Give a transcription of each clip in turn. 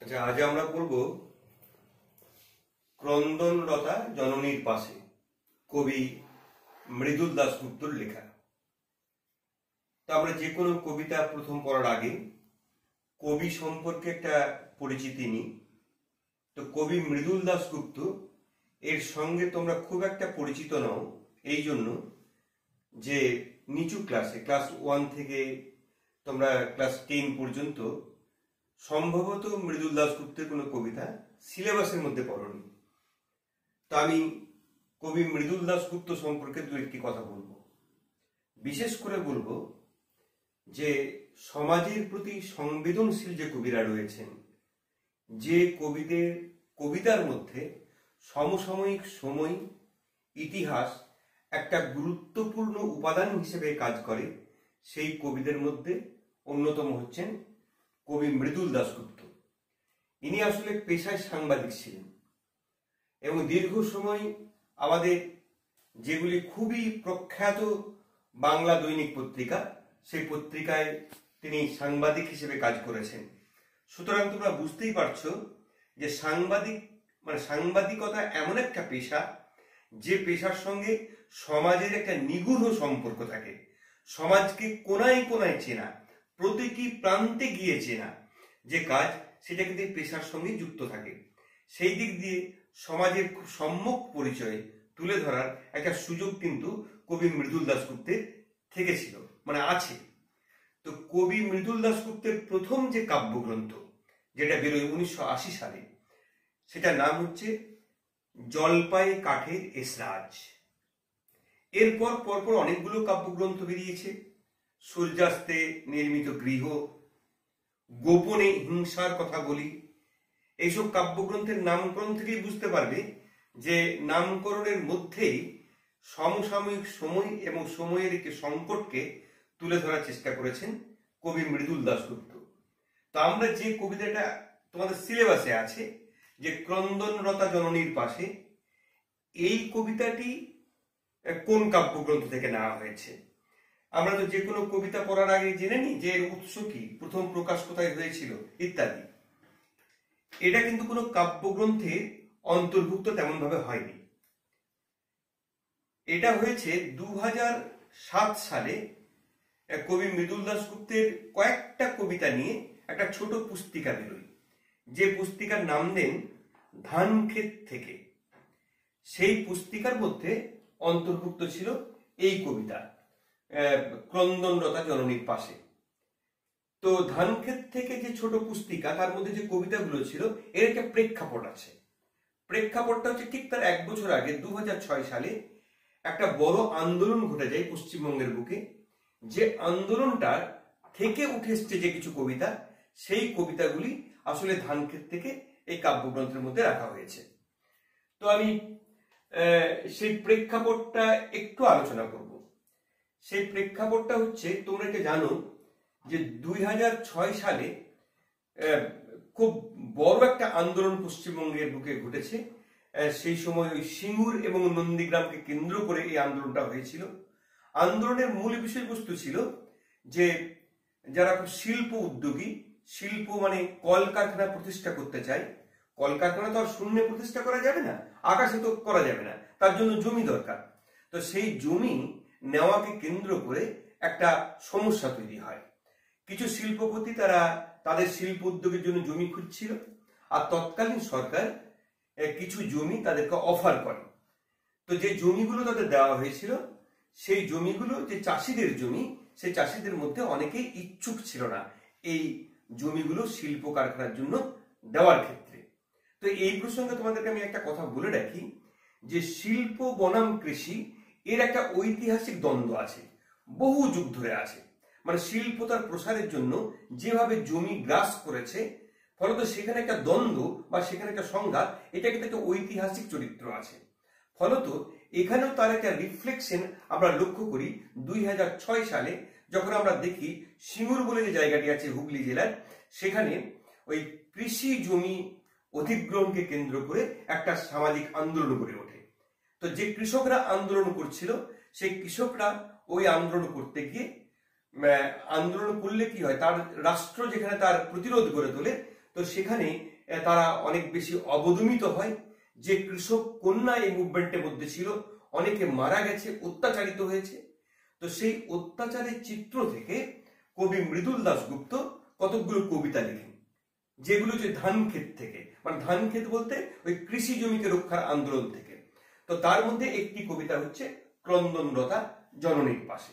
আচ্ছা, আজ আমরা পড়ব ক্রন্দনরতা জননীর পাশে, কবি মৃদুল দাশগুপ্তর লেখা। তো আমরা যে কোনো কবিতা প্রথম পড়ার আগে কবি সম্পর্কে একটা পরিচিতি নিই। তো কবি মৃদুল দাশগুপ্ত এর সঙ্গে তোমরা খুব একটা পরিচিত নও, এই জন্য যে নিচু ক্লাসে ক্লাস 1 থেকে তোমরা ক্লাস 10 পর্যন্ত সম্ভবত মৃদুল দাশগুপ্তের কোনো কবিতা সিলেবাসের মধ্যে পড়নি। তো আমি কবি মৃদুল দাশগুপ্ত সম্পর্কে দু একটি কথা বলবো। বিশেষ করে বলবো যে সমাজের প্রতি সংবেদনশীল যে কবিরা রয়েছেন, যে কবিতার মধ্যে সমসাময়িক সময় ইতিহাস একটা গুরুত্বপূর্ণ উপাদান হিসেবে কাজ করে, সেই কবিদের মধ্যে অন্যতম হচ্ছেন কবি মৃদুল দাশগুপ্ত। ইনি আসলে পেশায় সাংবাদিক ছিলেন এবং দীর্ঘ সময় আমাদের যেগুলি খুবই প্রখ্যাত বাংলা দৈনিক পত্রিকা, সেই পত্রিকায় তিনি সাংবাদিক হিসেবে কাজ করেছেন। সুতরাং তোমরা বুঝতেই পারছো যে সাংবাদিকতা এমন একটা পেশা, যে পেশার সঙ্গে সমাজের একটা নিগূঢ় সম্পর্ক থাকে। সমাজকে কোনায় কোনায় চেনা, প্রতিটি প্রান্তে গিয়ে চেনা যে কাজ, সেটা কিন্তু এই পেশার সঙ্গে যুক্ত থাকে। সেই দিক দিয়ে সমাজের খুব সম্যক পরিচয় তুলে ধরার একটা সুযোগ কিন্তু কবি মৃদুল দাশগুপ্তের থেকেছিল, আছে। তো কবি মৃদুল দাশগুপ্তের প্রথম যে কাব্যগ্রন্থ, যেটা বেরোয় 1980 সালে, সেটার নাম হচ্ছে জলপাই কাঠের এসরাজ। এরপর পরপর অনেকগুলো কাব্যগ্রন্থ বেরিয়েছে। সূর্যাস্তে নির্মিত গৃহ, গোপনে হিংসার কথা বলি, এইসব কাব্যগ্রন্থের নামকরণ থেকেই বুঝতে পারবে যে নামকরণের মধ্যেই সমসাময়িক সময় এবং সময়ের একটি সংকটকে তুলে ধরার চেষ্টা করেছেন কবি মৃদুল দাশগুপ্ত। তো আমরা যে কবিতাটা তোমাদের সিলেবাসে আছে, যে ক্রন্দনরতা জননীর পাশে, এই কবিতাটি কোন কাব্যগ্রন্থ থেকে নেওয়া হয়েছে। আমরা তো যে কোনো কবিতা পড়ার আগে জেনে নিই যে এর উৎস কি, প্রথম প্রকাশ কোথায় হয়েছিল ইত্যাদি। এটা কিন্তু কোনো কাব্যগ্রন্থে অন্তর্ভুক্ত তেমন ভাবে হয়নি। এটা হয়েছে 2007 সালে কবি মৃদুল দাশগুপ্তের কয়েকটা কবিতা নিয়ে একটা ছোট পুস্তিকা বেরোয়, যে পুস্তিকার নাম দেন ধানক্ষেত থেকে। সেই পুস্তিকার মধ্যে অন্তর্ভুক্ত ছিল এই কবিতা ক্রন্দনরতা জননীর পাশে। তো ধানক্ষেত থেকে যে ছোট পুস্তিকা, তার মধ্যে যে কবিতাগুলো ছিল, এর একটা প্রেক্ষাপট আছে। প্রেক্ষাপটটা হচ্ছে ঠিক তার 1 বছর আগে 2006 সালে একটা বড় আন্দোলন ঘটে যায় পশ্চিমবঙ্গের বুকে। যে আন্দোলনটার থেকে উঠে এসছে যে কিছু কবিতা, সেই কবিতাগুলি আসলে ধানক্ষেত থেকে এই কাব্যগ্রন্থের মধ্যে রাখা হয়েছে। তো আমি সেই প্রেক্ষাপটটা একটু আলোচনা করব। সেই প্রেক্ষাপটটা হচ্ছে, তোমরা এটা জানো যে 2006 সালে খুব বড় একটা আন্দোলন পশ্চিমবঙ্গের বুকে ঘটেছে। সেই সময় ওই সিঙ্গুর এবং নন্দীগ্রামকে কেন্দ্র করে এই আন্দোলনটা হয়েছিল। আন্দোলনের মূল বিষয়বস্তু ছিল যে যারা শিল্প উদ্যোগী, শিল্প কলকারখানা প্রতিষ্ঠা করতে চায়। কলকারখানা তো আর শূন্যে প্রতিষ্ঠা করা যাবে না, আকাশে তো করা যাবে না, তার জন্য জমি দরকার। তো সেই জমি নেওয়াকে কেন্দ্র করে একটা সমস্যা তৈরি হয়। কিছু শিল্পপতি তারা তাদের শিল্প উদ্যোগের জন্য জমি খুঁজছিল, আর তৎকালীন সরকার কিছু জমি তাদেরকে অফার করে। তো যে জমিগুলো তাদের দেওয়া হয়েছিল, সেই জমিগুলো যে চাষিদের জমি, সেই চাষিদের মধ্যে অনেকেই ইচ্ছুক ছিল না এই জমিগুলো শিল্প কারখানার জন্য দেওয়ার ক্ষেত্রে। তো এই প্রসঙ্গে তোমাদেরকে আমি একটা কথা বলে রাখি যে শিল্প বনাম কৃষি এর একটা ঐতিহাসিক দ্বন্দ্ব আছে, বহু যুগ ধরে আছে। শিল্প তার প্রসারের জন্য যেভাবে জমি গ্রাস করেছে, ফলত সেখানে একটা দ্বন্দ্ব বা সেখানে একটা সংঘাত, এটা কিন্তু একটা ঐতিহাসিক চরিত্র আছে। ফলত এখানেও তার একটা রিফ্লেকশন আমরা লক্ষ্য করি 2006 সালে, যখন আমরা দেখি সিঙ্গুর বলে যে জায়গাটি আছে হুগলি জেলার, সেখানে ওই কৃষি জমি অধিগ্রহণকে কেন্দ্র করে একটা সামাজিক আন্দোলন গড়ে ওঠে। তো যে কৃষকরা আন্দোলন করছিল, সেই কৃষকরা ওই আন্দোলন করতে গিয়ে আন্দোলন করলে কি হয়, তার রাষ্ট্র যেখানে তার প্রতিরোধ গড়ে তোলে, তো সেখানে তারা অনেক বেশি অবদমিত হয়, যে কৃষক কন্যা এই মুভমেন্টের মধ্যে ছিল, অনেকে মারা গেছে, অত্যাচারিত হয়েছে। তো সেই অত্যাচারের চিত্র থেকে কবি মৃদুল দাশগুপ্ত কতকগুলো কবিতা লেখেন, যেগুলো যে ধান ক্ষেত থেকে, মানে ধান ক্ষেত বলতে ওই কৃষি জমিকে রক্ষার আন্দোলন থেকে। তো তার মধ্যে একটি কবিতা হচ্ছে ক্রন্দনরতা জননীর পাশে।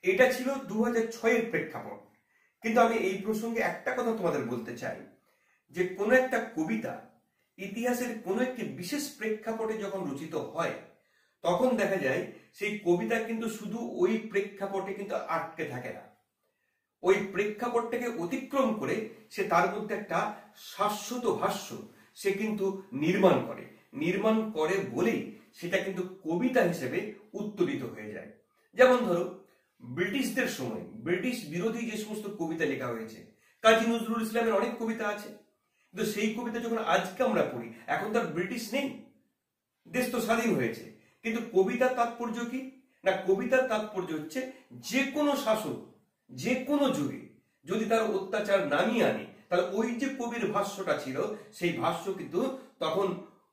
এটা ছিল 2006-এর প্রেক্ষাপট। কিন্তু আমি এই প্রসঙ্গে একটা কথা তোমাদের বলতে চাই, যে কোনো একটা কবিতা ইতিহাসের কোনো একটি বিশেষ প্রেক্ষাপটে যখন রচিত হয়, তখন দেখা যায় সেই কবিতা কিন্তু শুধু ওই প্রেক্ষাপটে কিন্তু আটকে থাকে না। ওই প্রেক্ষাপটটাকে অতিক্রম করে সে তার মধ্যে একটা শাশ্বত ভাষ্য সে কিন্তু নির্মাণ করে বলেই সেটা কিন্তু কবিতা হিসেবে উত্তোলিত হয়ে যায়। যেমন ধরো, ব্রিটিশদের সময় ব্রিটিশ বিরোধী যে সমস্ত কবিতা লেখা হয়েছে, কাজী নজরুল ইসলামের অনেক কবিতা আছে, কিন্তু সেই কবিতা যখন আজকে আমরা পড়ি, এখন তার ব্রিটিশ নেই, দেশ তো স্বাধীন হয়েছে, কিন্তু কবিতার তাৎপর্য কি না? কবিতার তাৎপর্য হচ্ছে যে কোনো শাসক যে কোনো যুগে যদি তার অত্যাচার নামিয়ে আনে, তাহলে ওই যে কবির ভাষ্যটা ছিল, সেই ভাষ্য কিন্তু তখন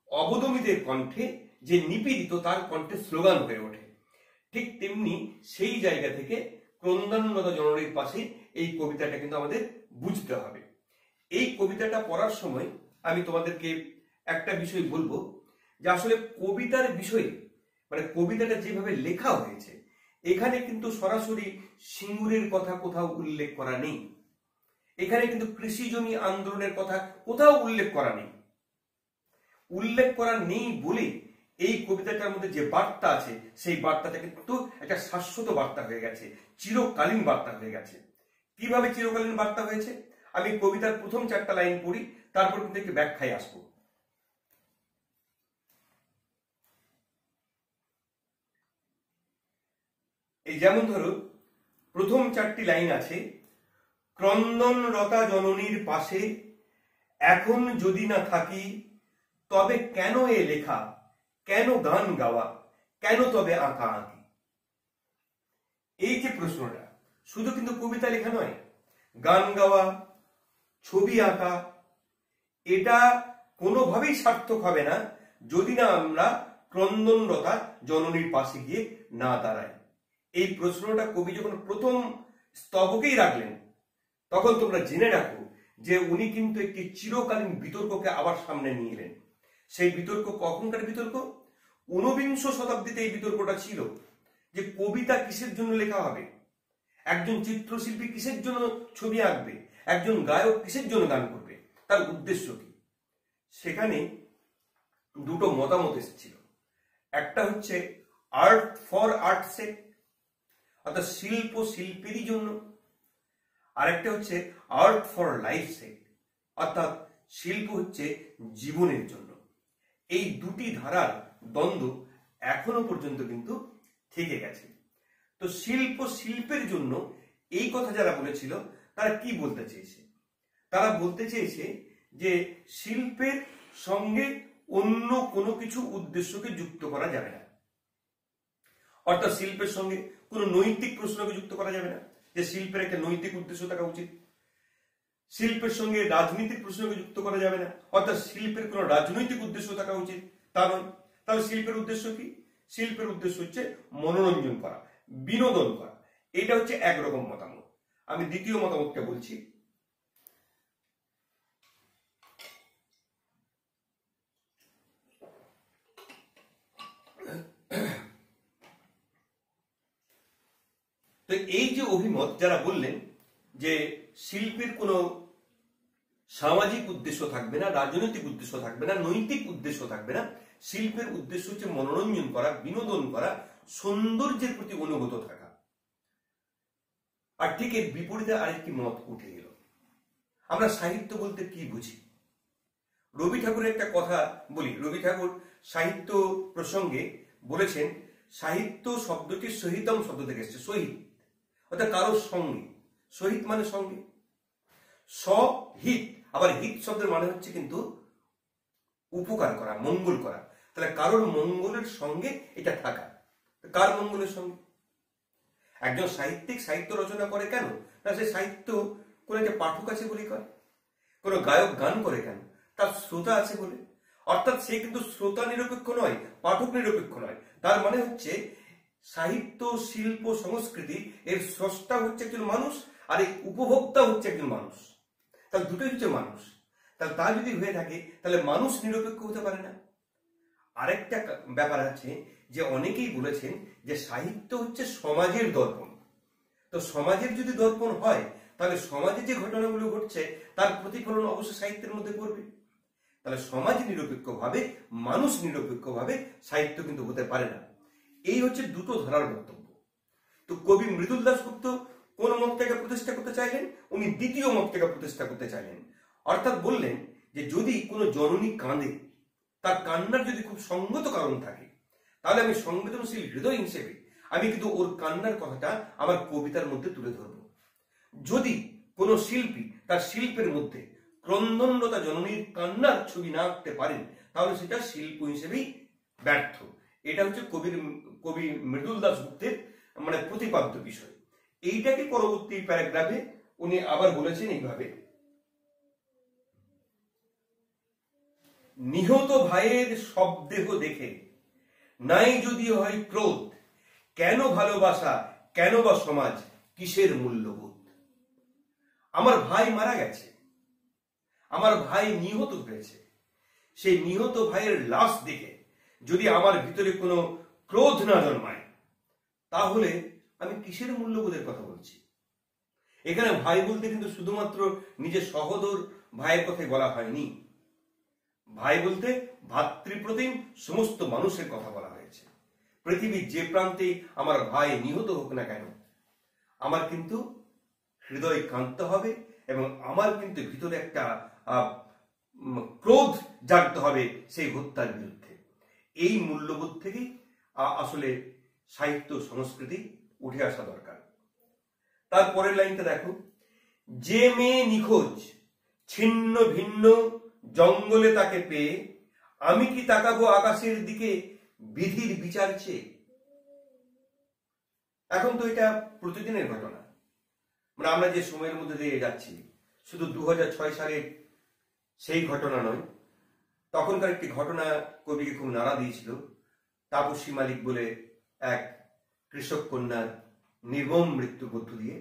অবদমিতের কণ্ঠে, যে নিপীড়িত তার কণ্ঠে স্লোগান হয়ে ওঠে। ঠিক তেমনি সেই জায়গা থেকে ক্রন্দনরতা জননীর পাশে এই কবিতাটা কিন্তু আমাদের বুঝতে হবে। এই কবিতাটা পড়ার সময় আমি তোমাদেরকে একটা বিষয় বলবো, যে আসলে কবিতার বিষয়ে, মানে কবিতাটা যেভাবে লেখা হয়েছে, এখানে কিন্তু সরাসরি সিঙ্গুরের কথা কোথাও উল্লেখ করা নেই। এখানে কিন্তু কৃষি জমি আন্দোলনের কথা কোথাও উল্লেখ করা নেই। উল্লেখ করা নেই বলে এই কবিতাটার মধ্যে যে বার্তা আছে, সেই বার্তাটা কিন্তু একটা শাশ্বত বার্তা হয়ে গেছে, চিরকালীন বার্তা হয়ে গেছে। কিভাবে চিরকালীন বার্তা হয়েছে? আমি কবিতার প্রথম 4টা লাইন পড়ি, তারপর কিন্তু একটু ব্যাখ্যায় আসবো। এই যেমন ধরো, প্রথম 4টি লাইন আছে, ক্রন্দনরতা জননীর পাশে এখন যদি না থাকি, তবে কেন এ লেখা, কেন গান গাওয়া, কেন তবে আঁকা আঁকি। এই যে প্রশ্নটা, শুধু কিন্তু কবিতা লেখা নয়, গান গাওয়া, ছবি আঁকা, এটা কোনোভাবেই সার্থক হবে না যদি না আমরা ক্রন্দনরতা জননীর পাশে গিয়ে না দাঁড়াই। এই প্রশ্নটা কবি যখন প্রথম স্তবকেই রাখলেন, তখন তোমরা জেনে রাখো যে উনি কিন্তু একটি চিরকালীন বিতর্ককে আবার সামনে নিয়ে এলেন। সেই বিতর্ক কখনকার বিতর্ক? 19বিংশ শতাব্দীতে এই বিতর্কটা ছিল, যে কবিতা কিসের জন্য লেখা হবে, একজন চিত্রশিল্পী কিসের জন্য ছবি আঁকবে, একজন গায়ক কিসের জন্য গান করবে, তার উদ্দেশ্য কি। সেখানে দুটো মতামত এসেছিল। একটা হচ্ছে আর্ট ফর আর্ট সেক, অর্থাৎ শিল্প শিল্পেরই জন্য, আর একটা হচ্ছে আর্ট ফর লাইফ সেক, অর্থাৎ শিল্প হচ্ছে জীবনের জন্য। এই দুটি ধারার দ্বন্দ্ব এখনো পর্যন্ত কিন্তু থেকে গেছে। তো শিল্প শিল্পের জন্য এই কথা যারা বলেছিল, তারা কি বলতে চেয়েছে? তারা বলতে চেয়েছে যে শিল্পের সঙ্গে অন্য কোনো কিছু উদ্দেশ্যকে যুক্ত করা যাবে না। অর্থাৎ শিল্পের সঙ্গে কোনো নৈতিক প্রশ্নকে যুক্ত করা যাবে না, যে শিল্পের একটা নৈতিক উদ্দেশ্য থাকা উচিত। শিল্পের সঙ্গে রাজনীতির প্রশ্নকে যুক্ত করা যাবে না, অর্থাৎ শিল্পের কোনো রাজনৈতিক উদ্দেশ্য থাকা উচিত তা নয়। তাহলে শিল্পের উদ্দেশ্য কি? শিল্পের উদ্দেশ্য হচ্ছে মনোরঞ্জন করা, বিনোদন করা। এটা হচ্ছে একরকম মতামত। আমি দ্বিতীয় মতামতটা বলছি। তো এই যে অভিমত যারা বললেন যে শিল্পের কোনো সামাজিক উদ্দেশ্য থাকবে না, রাজনৈতিক উদ্দেশ্য থাকবে না, নৈতিক উদ্দেশ্য থাকবে না, শিল্পের উদ্দেশ্য হচ্ছে মনোরঞ্জন করা, বিনোদন করা, সৌন্দর্যের প্রতি অনুগত থাকা। আর ঠিক এর বিপরীতে আরেকটি মত উঠে এলো। আমরা সাহিত্য বলতে কি বুঝি? রবি ঠাকুরের একটা কথা বলি। রবি ঠাকুর সাহিত্য প্রসঙ্গে বলেছেন, সাহিত্য শব্দটি সহিতম শব্দ থেকে এসেছে, সহিত অর্থাৎ কারোর সঙ্গে। সহিত মানে সঙ্গে, সহিত। আবার হিত শব্দের মানে হচ্ছে কিন্তু উপকার করা, মঙ্গল করা। তাহলে কারোর মঙ্গলের সঙ্গে এটা থাকা। কার মঙ্গলের সঙ্গে? একজন সাহিত্যিক সাহিত্য রচনা করে কেন? না, সে সাহিত্য কোন একটা পাঠক আছে বলে করে। কোন গায়ক গান করে কেন? তার শ্রোতা আছে বলে। অর্থাৎ সে কিন্তু শ্রোতা নিরপেক্ষ নয়, পাঠক নিরপেক্ষ নয়। তার মানে হচ্ছে সাহিত্য, শিল্প, সংস্কৃতি এর স্রষ্টা হচ্ছে একজন মানুষ, আর এই উপভোক্তা হচ্ছে একজন মানুষ। তাহলে দুটোই হচ্ছে মানুষ। তাহলে তা যদি হয়ে থাকে তাহলে মানুষ নিরপেক্ষ হতে পারে না। আরেকটা ব্যাপার আছে যে অনেকেই বলেছেন যে সাহিত্য হচ্ছে সমাজের দর্পণ। তো সমাজের যদি দর্পণ হয় তাহলে সমাজে যে ঘটনাগুলো ঘটছে তার প্রতিফলন অবশ্যই সাহিত্যের মধ্যে পড়বে। তাহলে সমাজ নিরপেক্ষভাবে, মানুষ নিরপেক্ষভাবে সাহিত্য কিন্তু হতে পারে না। এই হচ্ছে দুটো ধারার বক্তব্য। তো কবি মৃদুল দাশগুপ্ত কোন মতটাকে প্রতিষ্ঠা করতে চাইলেন? উনি দ্বিতীয় মতটাকে প্রতিষ্ঠা করতে চাইলেন। অর্থাৎ বললেন যে যদি কোনো জননী কাঁদে, তার কান্নার যদি খুব সঙ্গত কারণ থাকে, তাহলে আমি সংবেদনশীল হৃদয় হিসেবে আমি কিন্তু ওর কান্নার কথাটা আমার কবিতার মধ্যে তুলে ধরব। যদি কোনো শিল্পী তার শিল্পের মধ্যে ক্রন্দনরতা জননীর কান্নার ছবি না আঁকতে পারেন তাহলে সেটা শিল্প হিসেবেই ব্যর্থ। এটা হচ্ছে কবি মৃদুল দাশগুপ্তের মানে প্রতিপাদ্য বিষয়। এইটাকে পরবর্তী প্যারাগ্রাফে উনি আবার বলেছেন এইভাবে, নিহত ভাইয়ের শবদেহ দেখে নাই যদি হয় ক্রোধ, কেন ভালোবাসা, কেন বা সমাজ, কিসের মূল্যবোধ? আমার ভাই মারা গেছে, আমার ভাই নিহত হয়েছে, সেই নিহত ভাইয়ের লাশ দেখে যদি আমার ভিতরে কোনো ক্রোধ না জন্মায় তাহলে আমি কিসের মূল্যবোধের কথা বলছি? এখানে ভাই বলতে কিন্তু শুধুমাত্র নিজের সহোদর ভাইয়ের কথাই বলা হয়নি। ভাই বলতে ভাতৃপ্রতিম সমস্ত মানুষের কথা বলা হয়েছে। পৃথিবীর যে প্রান্তে আমার ভাই নিহত হোক না কেন, আমার কিন্তু হৃদয় কাঁদতে হবে এবং আমার কিন্তু ভিতরে একটা ক্রোধ জাগতে হবে সেই হত্যার বিরুদ্ধে। এই মূল্যবোধ থেকেই আসলে সাহিত্য সংস্কৃতি উঠে আসা দরকার। তারপরের লাইনটা দেখো, যে মেয়ে নিখোঁজ ছিন্ন ভিন্ন জঙ্গলে তাকে পেয়ে, আমি কি তাকাবো আকাশের দিকে বিধির বিচার চেয়ে? এখন তো এটা প্রতিদিনের ঘটনা, মানে আমরা যে সময়ের মধ্যে দিয়ে যাচ্ছি, শুধু 2006 সালের সেই ঘটনা নয়, তখনকার একটি ঘটনা কবিকে খুব নাড়া দিয়েছিল। তাপসী মালিক বলে এক কৃষক কন্যার নির্মম মৃত্যুর মধ্য দিয়ে।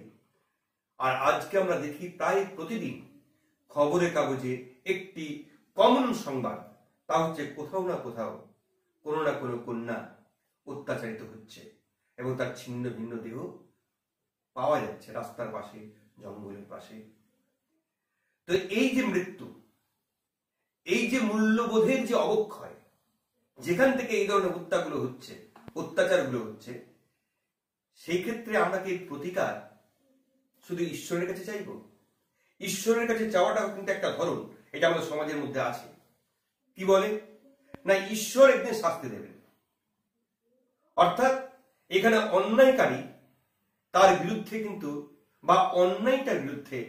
আর আজকে আমরা দেখি প্রায় প্রতিদিন খবরের কাগজে একটি কমন সংবাদ, তা হচ্ছে কোথাও না কোথাও কোনো না কোনো কন্যা অত্যাচারিত হচ্ছে এবং তার ছিন্ন ভিন্ন দেহ পাওয়া যাচ্ছে রাস্তার পাশে, জঙ্গলের পাশে। তো এই যে মৃত্যু, এই যে মূল্যবোধের যে অবক্ষয়, যেখান থেকে এই ধরনের হত্যাগুলো হচ্ছে, অত্যাচারগুলো হচ্ছে, সেই ক্ষেত্রে আমরা কি প্রতিকার শুধু ঈশ্বরের কাছে চাইব? ঈশ্বরের কাছে চাওয়াটাও কিন্তু একটা ধরন, এটা আমাদের সমাজের মধ্যে আছে। কি বলে না, ঈশ্বর একদিন শাস্তি দেবেন। অর্থাৎ এখানে অন্যায়কারী তার বিরুদ্ধে কিন্তু বা অন্যায়টার বিরুদ্ধে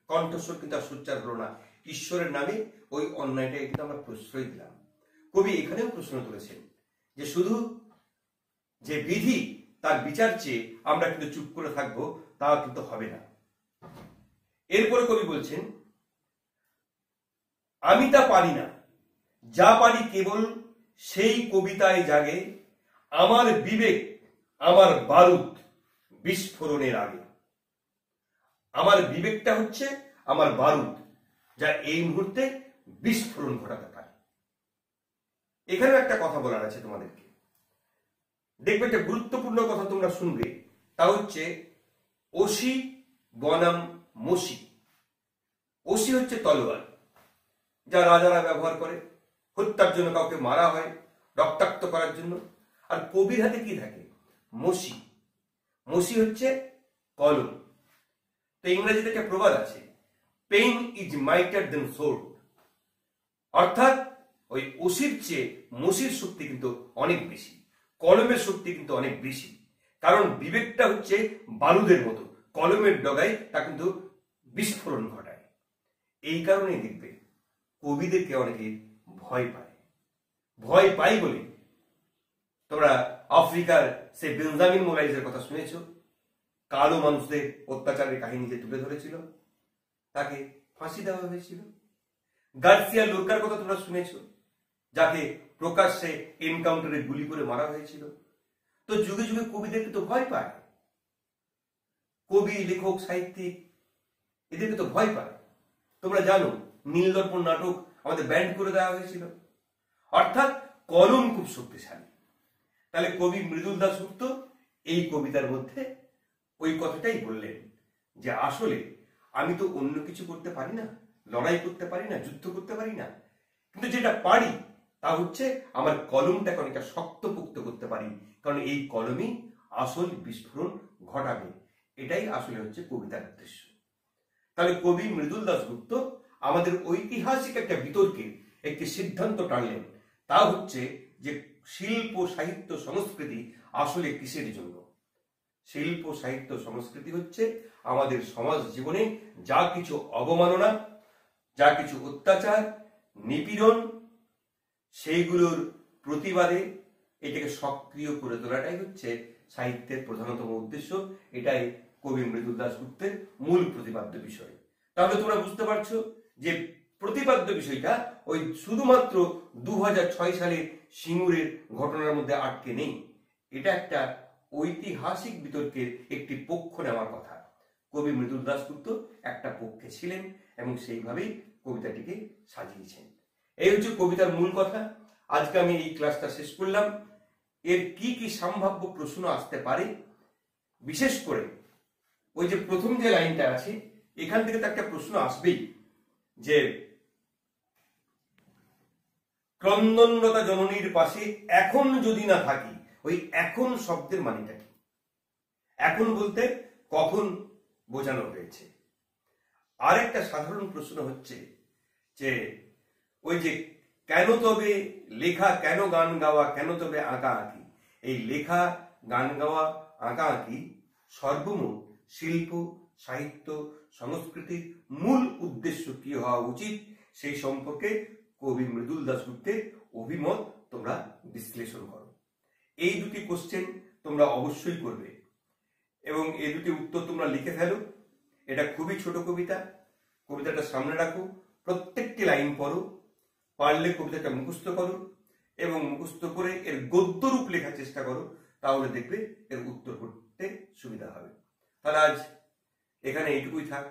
কণ্ঠস্বর কিন্তু আর সোচ্চার হলো না। ঈশ্বরের নামে ওই অন্যায়টাকে কিন্তু আমরা প্রশ্রয় দিলাম। কবি এখানেও প্রশ্ন তুলেছেন যে শুধু যে বিধি তার বিচার চেয়ে আমরা কিন্তু চুপ করে থাকবো, তা কিন্তু হবে না। এরপরে কবি বলছেন, আমি তা পারি না, যা পারি কেবল সেই কবিতায় জাগে আমার বিবেক, আমার বারুদ বিস্ফোরণের আগে। আমার বিবেকটা হচ্ছে আমার বারুদ, যা এই মুহূর্তে বিস্ফোরণ ঘটাতে পারে। এখানেও একটা কথা বলার আছে তোমাদেরকে। দেখবে একটা গুরুত্বপূর্ণ কথা তোমরা শুনবে, তা হচ্ছে ওসি বনাম মসি। ওসি হচ্ছে তলোয়ার, যা রাজারা ব্যবহার করে, হত্যার জন্য কাউকে মারা হয়, রক্তাক্ত করার জন্য। আর কবির হাতে কি থাকে? মসি। মসি হচ্ছে কলম। তো ইংরেজিতে একটা প্রবাদ আছে, pain is mightier then sword. অর্থাৎ ওই ওসির চেয়ে মসির শক্তি কিন্তু অনেক বেশি, কলমের শক্তি কিন্তু অনেক বেশি। কারণ বিবেকটা হচ্ছে বারুদের মতো, কলমের ডগায় তা কিন্তু বিস্ফোরণ ঘটায়। এই কারণেই দেখবে কবিদেরকে অনেকে ভয় পায়। ভয় পাই বলে তোমরা আফ্রিকার সে বেঞ্জামিন মোরাইজের কথা শুনেছ, কালো মানুষদের অত্যাচারের কাহিনী যে তুলে ধরেছিল, তাকে ফাঁসি দেওয়া হয়েছিল। গার্সিয়া লোরকার কথা তোমরা শুনেছো, যাকে প্রকাশ্যে এনকাউন্টারে গুলি করে মারা হয়েছিল। তো যুগে যুগে কবিদেরকে তো ভয় পায়, কবি, লেখক, সাহিত্যিক এদেরকে তো ভয় পায়। তোমরা জানো নীলদর্পণ নাটক আমাদের ব্যান্ড করে দেওয়া হয়েছিল। অর্থাৎ কলম খুব শক্তিশালী। তাহলে কবি মৃদুল দাশগুপ্ত এই কবিতার মধ্যে ওই কথাটাই বললেন যে আসলে আমি তো অন্য কিছু করতে পারি না, লড়াই করতে পারি না, যুদ্ধ করতে পারি না, কিন্তু যেটা পারি তা হচ্ছে আমার কলমটাকে অনেকটা শক্তপোক্ত করতে পারি, কারণ এই কলমই আসল বিস্ফোরণ ঘটাবে। এটাই আসলে হচ্ছে কবিতার উদ্দেশ্য। তাহলে কবি মৃদুল দাশগুপ্ত আমাদের ঐতিহাসিক একটা বিতর্কে একটি সিদ্ধান্ত টানলেন, তা হচ্ছে যে শিল্প, সাহিত্য, সংস্কৃতি আসলে কিসের জন্য? শিল্প, সাহিত্য, সংস্কৃতি হচ্ছে আমাদের সমাজ জীবনে যা কিছু অবমাননা, যা কিছু অত্যাচার, নিপীড়ন, সেইগুলোর প্রতিবাদে এটাকে সক্রিয় করে তোলাটাই হচ্ছে সাহিত্যের প্রধানতম উদ্দেশ্য। এটাই কবি মৃদুল দাশগুপ্তের মূল প্রতিপাদ্য বিষয়। তাহলে তোমরা বুঝতে পারছো যে প্রতিপাদ্য বিষয়টা ওই শুধুমাত্র 2006 সালের সিঙ্গুরের ঘটনার মধ্যে আটকে নেই। এটা একটা ঐতিহাসিক বিতর্কের একটি পক্ষ নেওয়ার কথা। কবি মৃদুল দাশগুপ্ত একটা পক্ষে ছিলেন এবং সেইভাবেই কবিতাটিকে সাজিয়েছেন। এই হচ্ছে কবিতার মূল কথা। আজকে আমি এই ক্লাসটা শেষ করলাম। এর কি কি সম্ভাব্য প্রশ্ন আসতে পারে, বিশেষ করে ওই যে প্রথম যে লাইনটা আছে এখান থেকে তো একটা প্রশ্ন আসবেই যে ক্রন্দনরতা জননীর পাশে এখন যদি না থাকি, ওই এখন শব্দের মানেটা কি? এখন বলতে কখন বোঝানো হয়েছে? আরেকটা সাধারণ প্রশ্ন হচ্ছে যে ওই যে কেন তবে লেখা, কেন গান গাওয়া, কেন তবে আঁকা আঁকি, এই লেখা, গান গাওয়া, আঁকা আঁকি সর্বমোট শিল্প, সাহিত্য, সংস্কৃতির মূল উদ্দেশ্য কি হওয়া উচিত সেই সম্পর্কে কবি মৃদুল দাশগুপ্তের অভিমত তোমরা বিশ্লেষণ করো। এই দুটি কোশ্চেন তোমরা অবশ্যই করবে এবং এই দুটি উত্তর তোমরা লিখে ফেলো। এটা খুবই ছোট কবিতা, কবিতাটা সামনে রাখো, প্রত্যেকটি লাইন পড়ো, পারলে কবিতাটা মুখস্থ করো এবং মুখস্থ করে এর গদ্য রূপ লেখার চেষ্টা করো, তাহলে দেখবে এর উত্তর করতে সুবিধা হবে। তাহলে আজ এখানে এইটুকুই থাক।